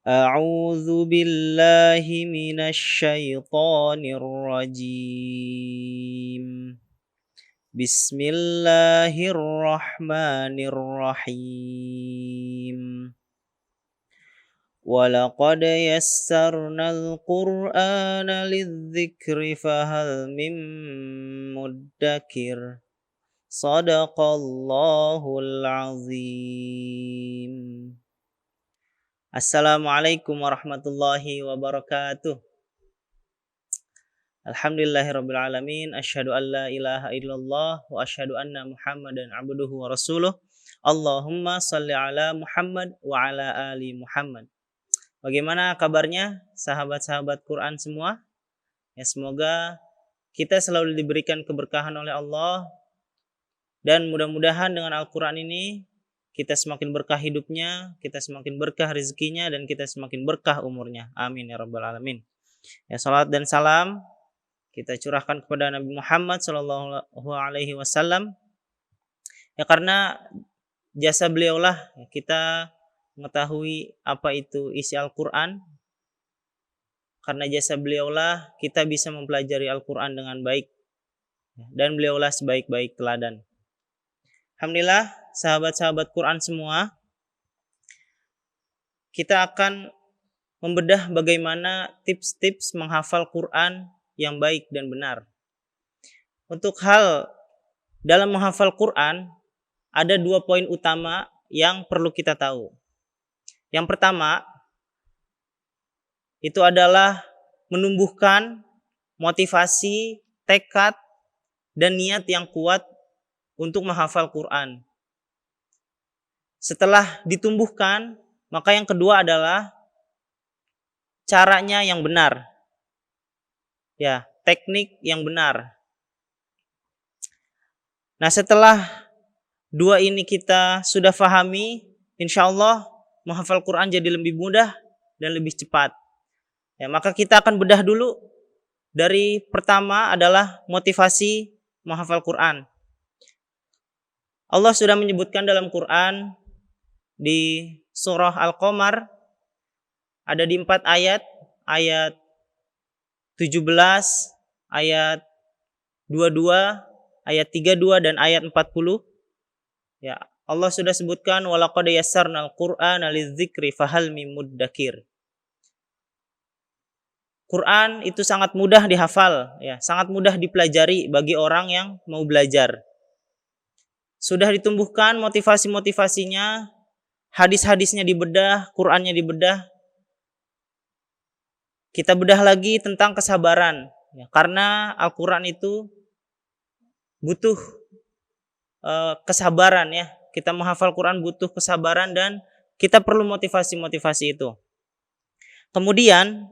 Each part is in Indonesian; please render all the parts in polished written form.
أعوذ بالله من الشيطان الرجيم. بسم الله الرحمن الرحيم. ولقد يسرنا القرآن للذكر فهل من مدكر. صدق الله العظيم. Assalamualaikum warahmatullahi wabarakatuh. Alhamdulillahirrabbilalamin. Asyhadu an la ilaha illallah wa asyhadu anna muhammadan abduhu wa rasuluh. Allahumma salli ala Muhammad wa ala ali Muhammad. Bagaimana kabarnya sahabat-sahabat Quran semua? Ya, semoga kita selalu diberikan keberkahan oleh Allah. Dan mudah-mudahan dengan Al-Quran ini kita semakin berkah hidupnya, kita semakin berkah rezekinya, dan kita semakin berkah umurnya. Amin ya rabbal alamin. Ya, salat dan salam kita curahkan kepada Nabi Muhammad SAW. Ya, karena jasa beliaulah kita mengetahui apa itu isi Al-Quran. Karena jasa beliaulah kita bisa mempelajari Al-Quran dengan baik. Dan beliaulah sebaik-baik teladan. Alhamdulillah, sahabat-sahabat Quran semua, kita akan membedah bagaimana tips-tips menghafal Quran yang baik dan benar. Untuk hal dalam menghafal Quran, ada 2 poin utama yang perlu kita tahu. Yang pertama, itu adalah menumbuhkan motivasi, tekad, dan niat yang kuat untuk menghafal Quran. Setelah ditumbuhkan, maka yang kedua adalah caranya yang benar. Ya, teknik yang benar. Nah, setelah 2 ini kita sudah fahami, insya Allah menghafal Quran jadi lebih mudah dan lebih cepat. Ya, maka kita akan bedah dulu. Dari pertama adalah motivasi menghafal Quran. Allah sudah menyebutkan dalam Quran di surah Al-Qamar ada di 4 ayat, ayat 17, ayat 22, ayat 32 dan ayat 40. Ya, Allah sudah sebutkan walaqad yassarnal Qur'ana lidzikri fahal mim muddakir. Quran itu sangat mudah dihafal, ya, sangat mudah dipelajari bagi orang yang mau belajar. Sudah ditumbuhkan motivasi-motivasinya, hadis-hadisnya dibedah, Qurannya dibedah. Kita bedah lagi tentang kesabaran, ya, karena Al-Quran itu butuh kesabaran, ya. Kita menghafal Quran butuh kesabaran dan kita perlu motivasi-motivasi itu. Kemudian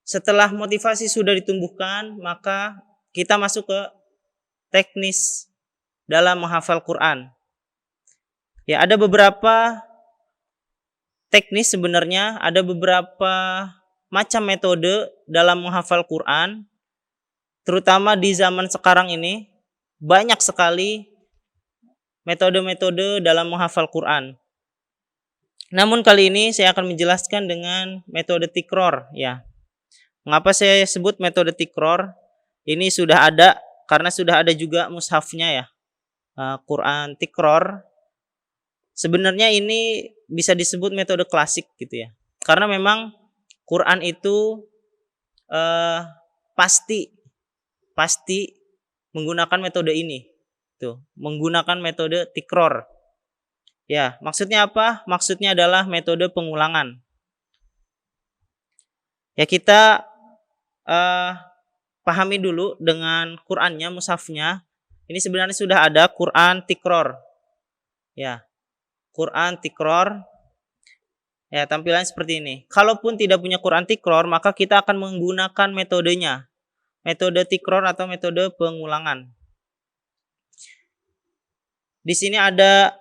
setelah motivasi sudah ditumbuhkan, maka kita masuk ke teknis dalam menghafal Quran. Ya, ada beberapa teknis sebenarnya, ada beberapa macam metode dalam menghafal Quran. Terutama di zaman sekarang ini, banyak sekali metode-metode dalam menghafal Quran. Namun kali ini saya akan menjelaskan dengan metode tikror, ya. Mengapa saya sebut metode tikror? Ini sudah ada, karena sudah ada juga mushafnya, ya. Quran tikror. Sebenarnya ini bisa disebut metode klasik gitu, ya. Karena memang Quran itu pasti menggunakan metode ini. Tuh, menggunakan metode tikror. Ya, maksudnya apa? Maksudnya adalah metode pengulangan. Ya, kita pahami dulu dengan Qurannya, mushafnya. Ini sebenarnya sudah ada Quran tikror. Ya, Quran tikror. Ya, tampilannya seperti ini. Kalaupun tidak punya Quran tikror, maka kita akan menggunakan metodenya. Metode tikror atau metode pengulangan. Di sini ada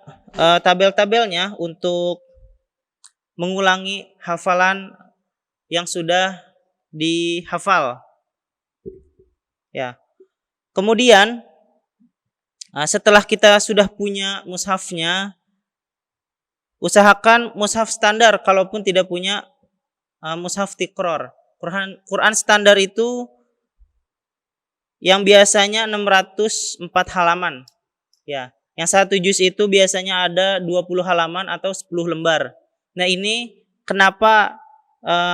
tabel-tabelnya untuk mengulangi hafalan yang sudah dihafal. Ya. Kemudian setelah kita sudah punya mushafnya, usahakan mushaf standar kalaupun tidak punya mushaf tikror. Quran standar itu yang biasanya 604 halaman. Ya, yang satu juz itu biasanya ada 20 halaman atau 10 lembar. Nah, ini kenapa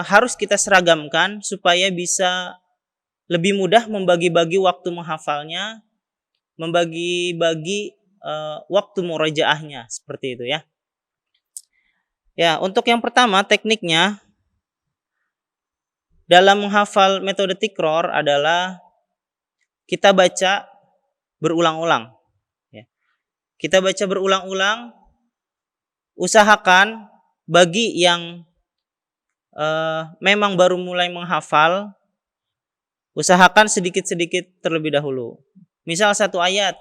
harus kita seragamkan supaya bisa lebih mudah membagi-bagi waktu menghafalnya, membagi-bagi waktu murojaahnya, seperti itu ya. Ya, untuk yang pertama tekniknya dalam menghafal metode tikror adalah kita baca berulang-ulang. Ya. Kita baca berulang-ulang, usahakan bagi yang memang baru mulai menghafal, usahakan sedikit-sedikit terlebih dahulu. Misal satu ayat,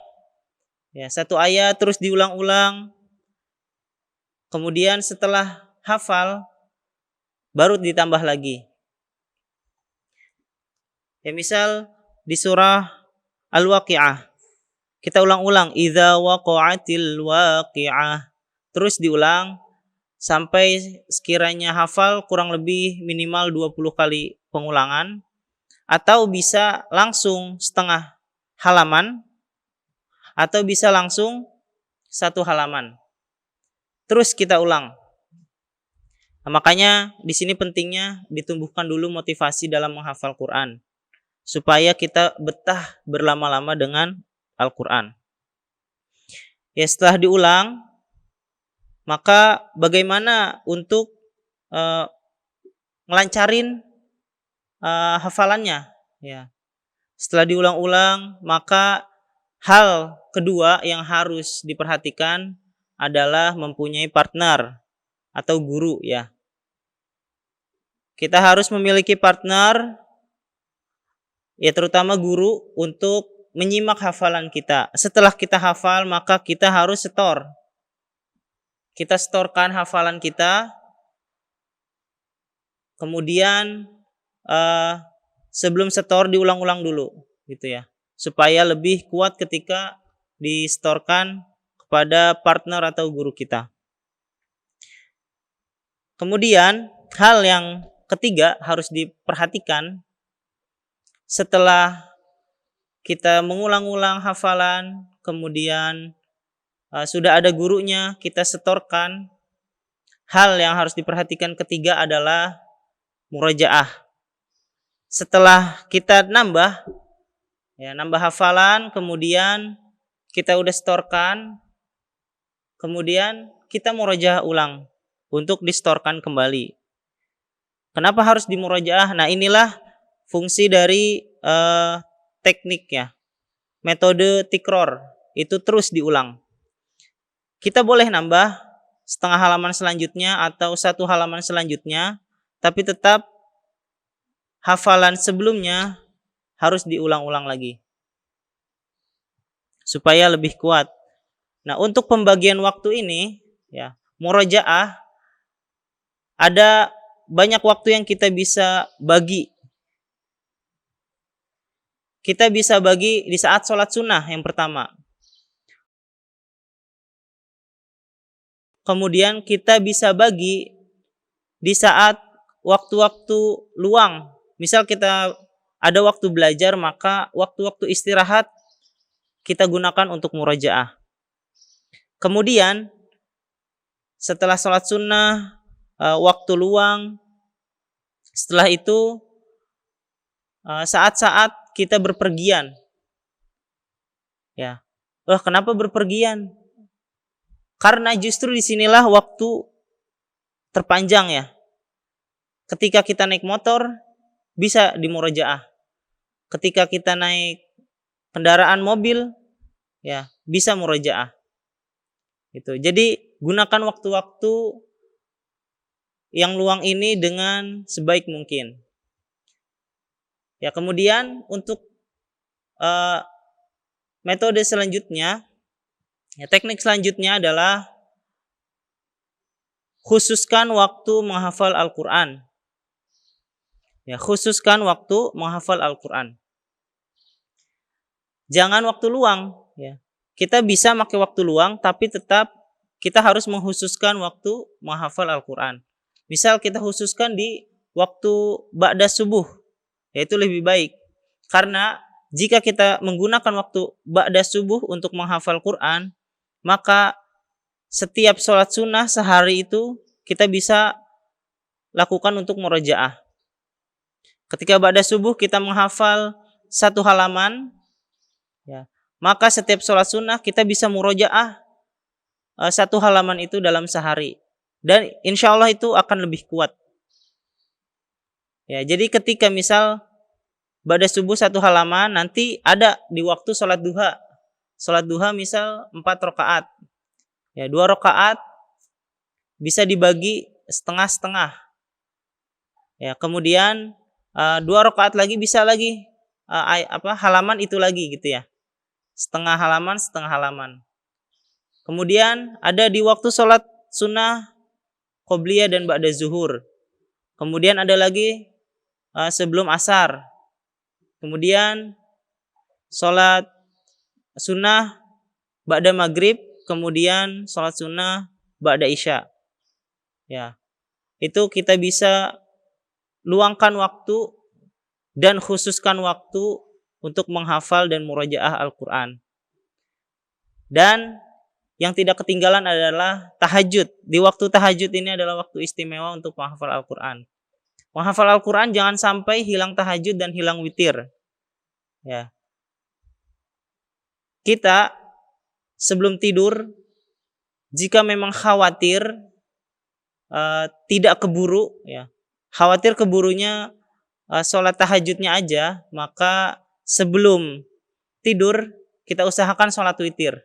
ya satu ayat terus diulang-ulang, kemudian setelah hafal baru ditambah lagi. Ya misal di surah Al-Waqi'ah kita ulang-ulang idza waqa'atil waqi'ah, terus diulang sampai sekiranya hafal kurang lebih minimal 20 kali pengulangan, atau bisa langsung setengah halaman atau bisa langsung satu halaman. Terus kita ulang. Nah, makanya di sini pentingnya ditumbuhkan dulu motivasi dalam menghafal Quran supaya kita betah berlama-lama dengan Al-Quran. Ya, setelah diulang, maka bagaimana untuk ngelancarin hafalannya? Ya, setelah diulang-ulang, maka hal kedua yang harus diperhatikan adalah mempunyai partner atau guru ya. Kita harus memiliki partner, ya terutama guru untuk menyimak hafalan kita. Setelah kita hafal, maka kita harus setor. Kita setorkan hafalan kita, kemudian sebelum setor diulang-ulang dulu, gitu ya, supaya lebih kuat ketika disetorkan kepada partner atau guru kita. Kemudian hal yang ketiga harus diperhatikan setelah kita mengulang-ulang hafalan, kemudian sudah ada gurunya, kita setorkan. Hal yang harus diperhatikan ketiga adalah murojaah. Setelah kita nambah hafalan, kemudian kita udah setorkan, kemudian kita murojaah ulang untuk distorkan kembali. Kenapa harus dimurojaah? Nah, inilah fungsi dari teknik ya, metode tikror, itu terus diulang. Kita boleh nambah setengah halaman selanjutnya atau satu halaman selanjutnya, tapi tetap hafalan sebelumnya harus diulang-ulang lagi supaya lebih kuat. Nah, untuk pembagian waktu ini ya, murojaah ada banyak waktu yang kita bisa bagi. Kita bisa bagi di saat sholat sunnah yang pertama. Kemudian kita bisa bagi di saat waktu-waktu luang. Misal kita ada waktu belajar, maka waktu-waktu istirahat kita gunakan untuk murojaah. Kemudian setelah sholat sunnah, waktu luang, setelah itu saat-saat kita berpergian. Ya, kenapa berpergian? Karena justru disinilah waktu terpanjang ya. Ketika kita naik motor bisa dimurojaah. Ketika kita naik kendaraan mobil ya bisa murojaah. Gitu. Jadi gunakan waktu-waktu yang luang ini dengan sebaik mungkin. Ya, kemudian untuk metode selanjutnya, ya, teknik selanjutnya adalah khususkan waktu menghafal Al-Quran. Ya, khususkan waktu menghafal Al-Quran. Jangan waktu luang. Ya. Kita bisa pakai waktu luang, tapi tetap kita harus menghususkan waktu menghafal Al-Quran. Misal kita khususkan di waktu ba'da subuh, yaitu lebih baik. Karena jika kita menggunakan waktu ba'da subuh untuk menghafal Quran, maka setiap sholat sunnah sehari itu kita bisa lakukan untuk murojaah. Ketika ba'da subuh kita menghafal 1 halaman, ya, maka setiap sholat sunnah kita bisa murojaah 1 halaman itu dalam sehari. Dan insya Allah itu akan lebih kuat. Ya, jadi ketika misal ba'da subuh 1 halaman, nanti ada di waktu sholat duha. Sholat duha misal 4 rakaat. Ya, 2 rakaat bisa dibagi setengah-setengah. Ya, kemudian 2 rakaat lagi bisa lagi halaman itu lagi gitu ya. Setengah halaman, setengah halaman. Kemudian ada di waktu sholat sunnah qobliyah dan ba'da zuhur. Kemudian ada lagi sebelum asar. Kemudian sholat sunnah ba'da maghrib. Kemudian sholat sunnah ba'da isya. Ya, itu kita bisa luangkan waktu dan khususkan waktu untuk menghafal dan murojaah Al-Quran. Dan yang tidak ketinggalan adalah tahajud. Di waktu tahajud ini adalah waktu istimewa untuk menghafal Al-Quran. Menghafal Al-Quran jangan sampai hilang tahajud dan hilang witir. Ya. Kita sebelum tidur, jika memang khawatir tidak keburu, ya, khawatir keburunya sholat tahajudnya aja, maka sebelum tidur kita usahakan sholat witir.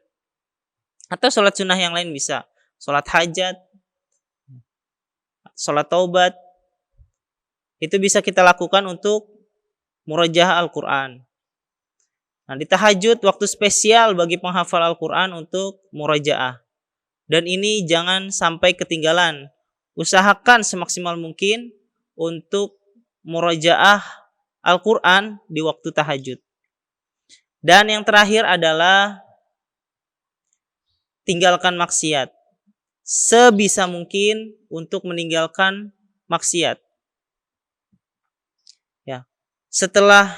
Atau sholat sunnah yang lain bisa. Sholat hajat, sholat taubat. Itu bisa kita lakukan untuk murojaah Al-Quran. Nah, di tahajud waktu spesial bagi penghafal Al-Quran untuk murojaah. Dan ini jangan sampai ketinggalan. Usahakan semaksimal mungkin untuk murojaah Al-Quran di waktu tahajud. Dan yang terakhir adalah tinggalkan maksiat. Sebisa mungkin untuk meninggalkan maksiat. Ya. Setelah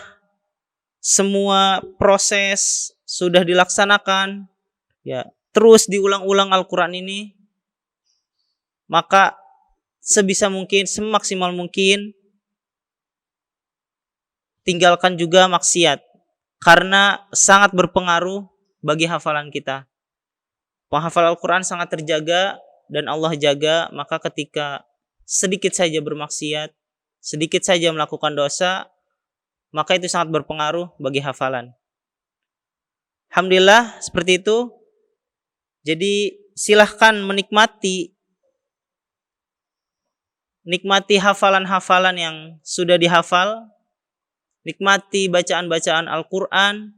semua proses sudah dilaksanakan, ya, terus diulang-ulang Al-Quran ini, maka sebisa mungkin, semaksimal mungkin tinggalkan juga maksiat. Karena sangat berpengaruh bagi hafalan kita. Penghafal Al-Quran sangat terjaga dan Allah jaga, maka ketika sedikit saja bermaksiat, sedikit saja melakukan dosa, maka itu sangat berpengaruh bagi hafalan. Alhamdulillah seperti itu. Jadi silahkan menikmati hafalan-hafalan yang sudah dihafal, nikmati bacaan-bacaan Al-Quran,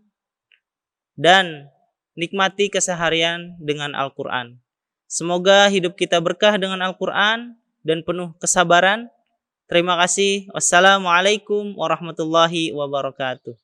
dan nikmati keseharian dengan Al-Quran. Semoga hidup kita berkah dengan Al-Quran dan penuh kesabaran. Terima kasih. Wassalamualaikum warahmatullahi wabarakatuh.